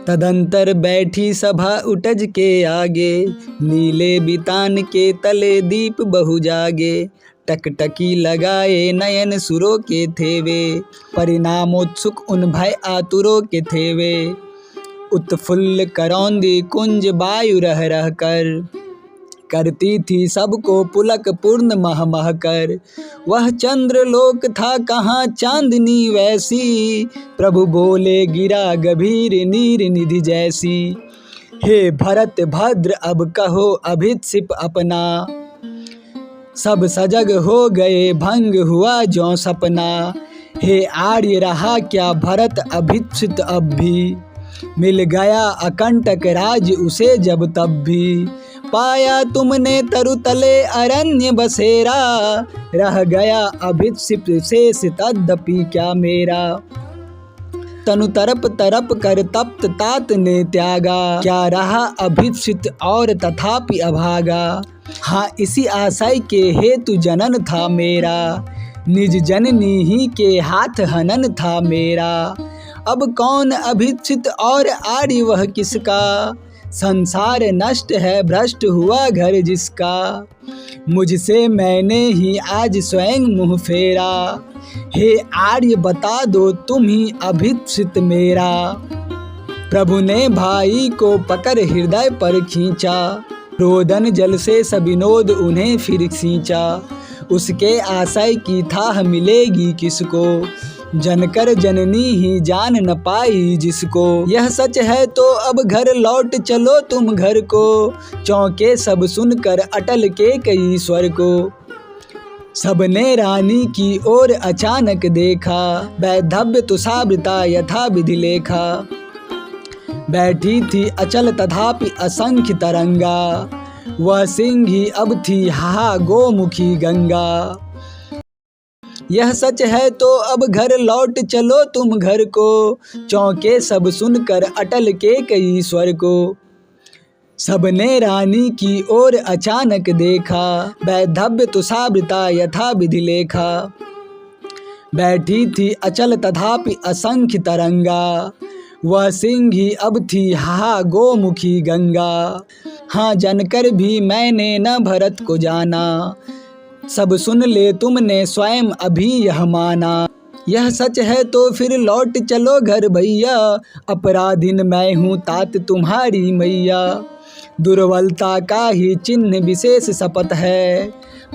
तदंतर बैठी सभा उटज के आगे, नीले बितान के तले दीप बहु जागे। टकटकी लगाए नयन सुरों के थे वे, परिणामोत्सुक उन भय आतुरों के थे वे। उत्फुल्ल करौंदी कुंज वायु रह रह कर, करती थी सबको पुलक पूर्ण मह मह कर। वह चंद्रलोक था कहाँ चांदनी वैसी, प्रभु बोले गिरा गंभीर नीर निधि जैसी। हे भरत भद्र अब कहो अभिक्षिप अपना, सब सजग हो गए भंग हुआ ज्यों सपना। हे आर्य रहा क्या भरत अभिक्षित अब भी, मिल गया अकंटक राज उसे जब तब भी। पाया तुमने तरुतले अरण्य बसेरा, रह गया अभिक्षिप्त शेष तद्यपि क्या मेरा। तनु तरप तरप कर तप्त तात ने त्यागा, क्या रहा अभिक्षित और तथापि अभागा। हाँ इसी आशय के हेतु जनन था मेरा, निज जननी ही के हाथ हनन था मेरा। अब कौन अभिक्षित और आर्य वह किसका, संसार नष्ट है भ्रष्ट हुआ घर जिसका। मुझसे मैंने ही आज स्वयं मुँह फेरा, हे आर्य बता दो तुम ही अभिक्षित मेरा। प्रभु ने भाई को पकड़ हृदय पर खींचा, रोदन जल से सविनोद उन्हें फिर सींचा। उसके आशय की थाह मिलेगी किसको, जनकर जननी ही जान न पाई जिसको। यह सच है तो अब घर लौट चलो तुम घर को, चौंके सब सुनकर अटल के कई स्वर को। सबने रानी की ओर अचानक देखा, वैधव्य तुषावृता यथा विधि लेखा। बैठी थी अचल तथापि असंख्य तरंगा, वह सिंही अब थी हा गोमुखी गंगा। यह सच है तो अब घर लौट चलो तुम घर को, चौंके सब सुनकर अटल के कई स्वर को। सबने रानी की ओर अचानक देखा, वैधव्य तुषावृता यथा विधि लेखा। बैठी थी अचल तथापि असंख्य तरंगा, वह सिंही अब थी हा गोमुखी गंगा। हाँ जानकर भी मैंने न भरत को जाना, सब सुन ले तुमने स्वयं अभी यह माना। यह सच है तो फिर लौट चलो घर भैया, अपराधीन मैं हूँ तात तुम्हारी मैया। दुर्बलता का ही चिन्ह विशेष शपथ है,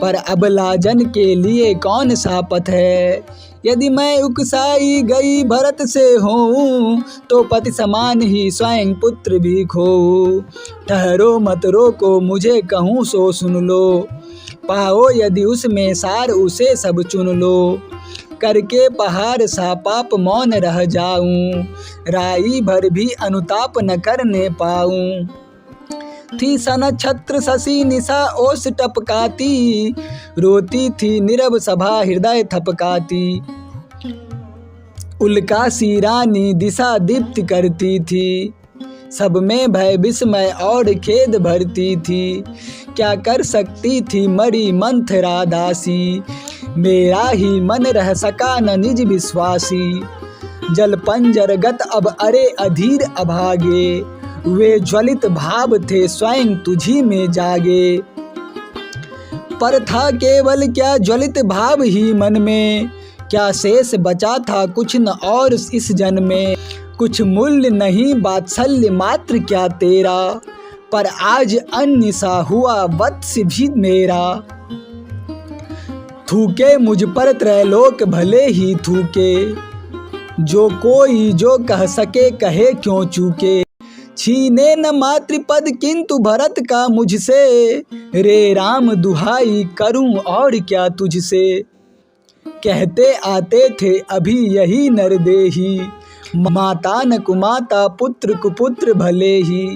पर अबला जन के लिए कौन सा पथ है। यदि मैं उकसाई गई भरत से हूँ, तो पति समान ही स्वयं पुत्र भी खोऊँ। ठहरो मत रोको मुझे कहूँ सो सुन लो, पाओ यदि उसमें सार उसे सब चुन लो। करके पहाड़ सा पाप मौन रह जाऊं, राई भर भी अनुताप न करने पाऊं। थी सन छत्र शशि निशा ओस टपकाती, रोती थी नीरव सभा हृदय थपकाती। उल्कासी रानी दिशा दीप्त करती थी, सब में भय विस्मय और खेद भरती थी। क्या कर सकती थी मरी मंथरा दासी, मेरा ही मन रह सका न निज विश्वासी। जल पंजर गत अब अरे अधीर अभागे, वे ज्वलित भाव थे स्वयं तुझी में जागे। पर था केवल क्या ज्वलित भाव ही मन में, क्या शेष बचा था कुछ न और इस जन्म में। कुछ मूल्य नहीं वात्सल्य मात्र क्या तेरा, पर आज अन्य सा हुआ वत्स भी मेरा। थूके मुझ पर त्रैलोक भले ही थूके, जो कोई जो कह सके कहे क्यों चूके। छीने न मातृपद किंतु भरत का मुझसे, रे राम दुहाई करूं और क्या तुझसे। कहते आते थे अभी यही नरदेही, माता न कुमाता पुत्र कुपुत्र भले ही।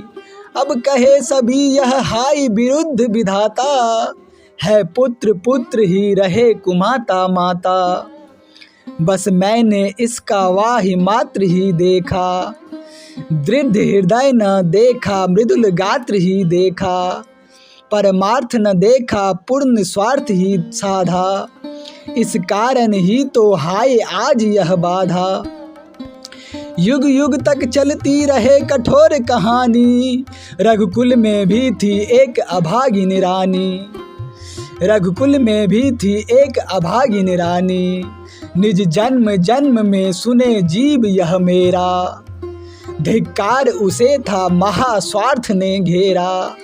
अब कहे सभी यह हाय विरुद्ध विधाता, है पुत्र पुत्र ही रहे कुमाता माता। बस मैंने इसका वाहि मात्र ही देखा, दृढ़ हृदय न देखा मृदुल गात्र ही देखा। परमार्थ न देखा पूर्ण स्वार्थ ही साधा, इस कारण ही तो हाय आज यह बाधा। युग युग तक चलती रहे कठोर कहानी, रघुकुल में भी थी एक अभागिन रानी। रघुकुल में भी थी एक अभागिन रानी, निज जन्म जन्म में सुने जीव यह मेरा। धिक्कार उसे था महास्वार्थ ने घेरा,